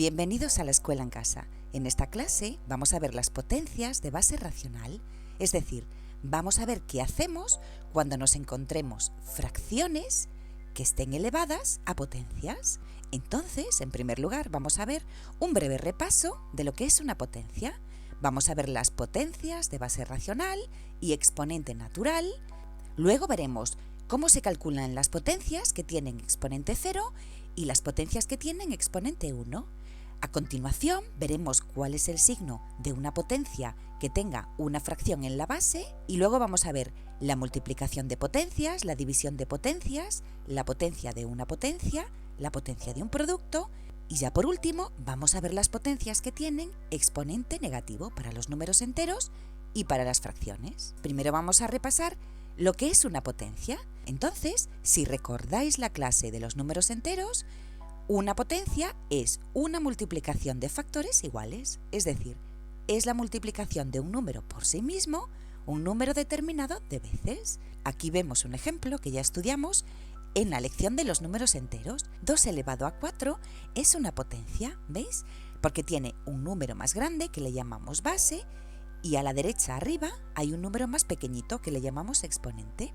Bienvenidos a la escuela en casa. En esta clase vamos a ver las potencias de base racional, es decir, vamos a ver qué hacemos cuando nos encontremos fracciones que estén elevadas a potencias. Entonces, en primer lugar, vamos a ver un breve repaso de lo que es una potencia. Vamos a ver las potencias de base racional y exponente natural. Luego veremos cómo se calculan las potencias que tienen exponente 0 y las potencias que tienen exponente 1. A continuación, veremos cuál es el signo de una potencia que tenga una fracción en la base y luego vamos a ver la multiplicación de potencias, la división de potencias, la potencia de una potencia, la potencia de un producto y ya por último vamos a ver las potencias que tienen exponente negativo para los números enteros y para las fracciones. Primero vamos a repasar lo que es una potencia. Entonces, si recordáis la clase de los números enteros, una potencia es una multiplicación de factores iguales, es decir, es la multiplicación de un número por sí mismo, un número determinado de veces. Aquí vemos un ejemplo que ya estudiamos en la lección de los números enteros. 2 elevado a 4 es una potencia, ¿veis? Porque tiene un número más grande que le llamamos base y a la derecha arriba hay un número más pequeñito que le llamamos exponente.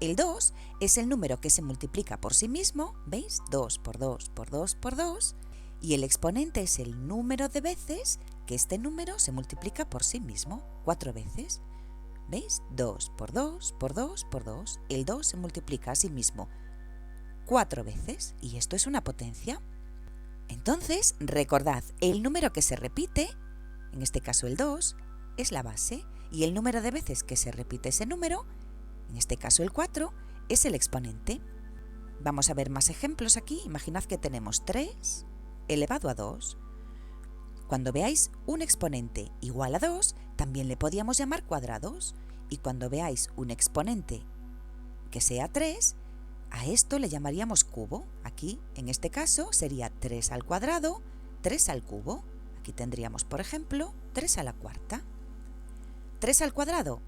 El 2 es el número que se multiplica por sí mismo, ¿veis? 2 por 2 por 2 por 2. Y el exponente es el número de veces que este número se multiplica por sí mismo, 4 veces. ¿Veis? 2 por 2 por 2 por 2. El 2 se multiplica a sí mismo 4 veces y esto es una potencia. Entonces, recordad, el número que se repite, en este caso el 2, es la base y el número de veces que se repite ese número, en este caso el 4, es el exponente. Vamos a ver más ejemplos aquí. Imaginad que tenemos 3 elevado a 2. Cuando veáis un exponente igual a 2, también le podíamos llamar cuadrados. Y cuando veáis un exponente que sea 3, a esto le llamaríamos cubo. Aquí, en este caso, sería 3 al cuadrado, 3 al cubo. Aquí tendríamos, por ejemplo, 3 a la cuarta. 3 al cuadrado.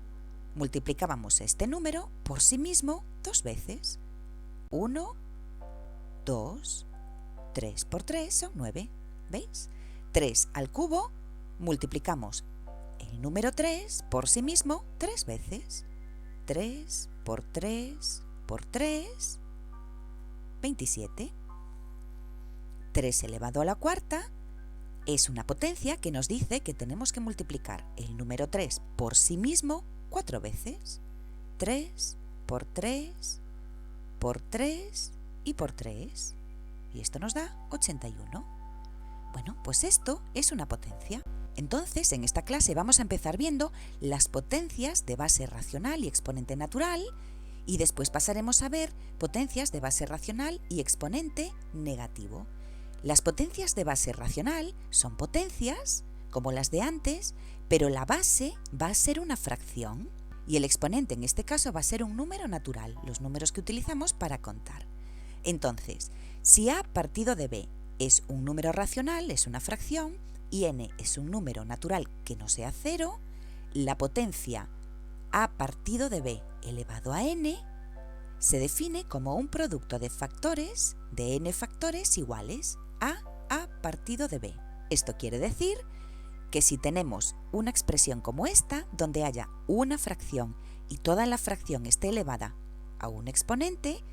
Multiplicábamos este número por sí mismo 2 veces. 1, 2, 3 por 3 son 9. ¿Veis? 3 al cubo, multiplicamos el número 3 por sí mismo 3 veces. 3 por 3 por 3, 27. 3 elevado a la cuarta es una potencia que nos dice que tenemos que multiplicar el número 3 por sí mismo 4 veces. 3 por 3 por 3 y por 3. Y esto nos da 81. Bueno, pues esto es una potencia. Entonces, en esta clase vamos a empezar viendo las potencias de base racional y exponente natural y después pasaremos a ver potencias de base racional y exponente negativo. Las potencias de base racional son potencias, como las de antes, pero la base va a ser una fracción y el exponente en este caso va a ser un número natural, los números que utilizamos para contar. Entonces, si a partido de b es un número racional, es una fracción, y n es un número natural que no sea 0, la potencia a partido de b elevado a n se define como un producto de factores de n factores iguales a partido de b. Esto quiere decir que si tenemos una expresión como esta, donde haya una fracción y toda la fracción esté elevada a un exponente,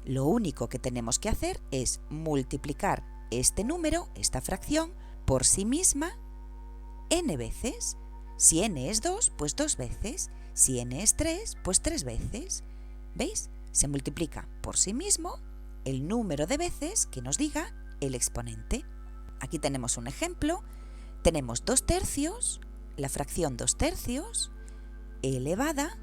lo único que tenemos que hacer es multiplicar este número, esta fracción, por sí misma n veces. Si n es 2, pues 2 veces. Si n es 3, pues 3 veces. ¿Veis? Se multiplica por sí mismo el número de veces que nos diga el exponente. Aquí tenemos un ejemplo. Tenemos 2 tercios, la fracción 2 tercios, elevada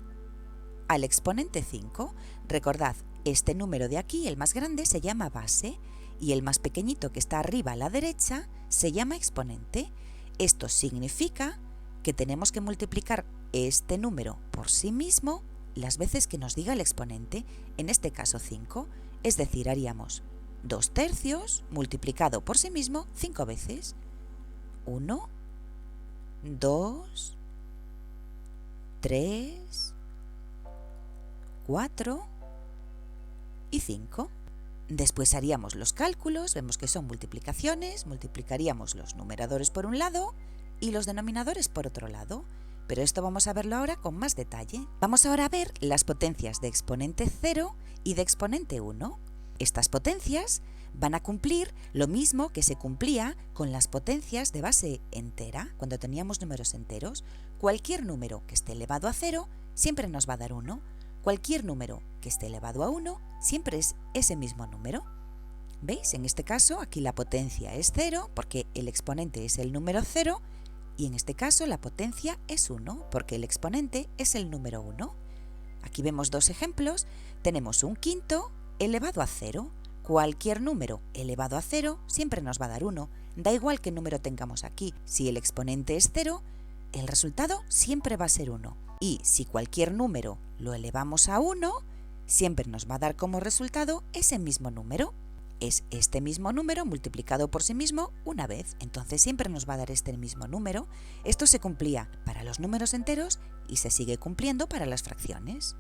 al exponente 5. Recordad, este número de aquí, el más grande, se llama base y el más pequeñito que está arriba a la derecha se llama exponente. Esto significa que tenemos que multiplicar este número por sí mismo las veces que nos diga el exponente, en este caso 5, es decir, haríamos 2 tercios multiplicado por sí mismo 5 veces. 1, 2, 3, 4 y 5. Después haríamos los cálculos, vemos que son multiplicaciones, multiplicaríamos los numeradores por un lado y los denominadores por otro lado. Pero esto vamos a verlo ahora con más detalle. Vamos ahora a ver las potencias de exponente 0 y de exponente 1. Estas potencias van a cumplir lo mismo que se cumplía con las potencias de base entera, cuando teníamos números enteros. Cualquier número que esté elevado a 0 siempre nos va a dar 1. Cualquier número que esté elevado a 1 siempre es ese mismo número. ¿Veis? En este caso aquí la potencia es 0 porque el exponente es el número 0 y en este caso la potencia es 1 porque el exponente es el número 1. Aquí vemos dos ejemplos. Tenemos un quinto elevado a 0. Cualquier número elevado a 0 siempre nos va a dar 1. Da igual qué número tengamos aquí. Si el exponente es 0, el resultado siempre va a ser 1. Y si cualquier número lo elevamos a 1, siempre nos va a dar como resultado ese mismo número. Es este mismo número multiplicado por sí mismo una vez, entonces siempre nos va a dar este mismo número. Esto se cumplía para los números enteros y se sigue cumpliendo para las fracciones.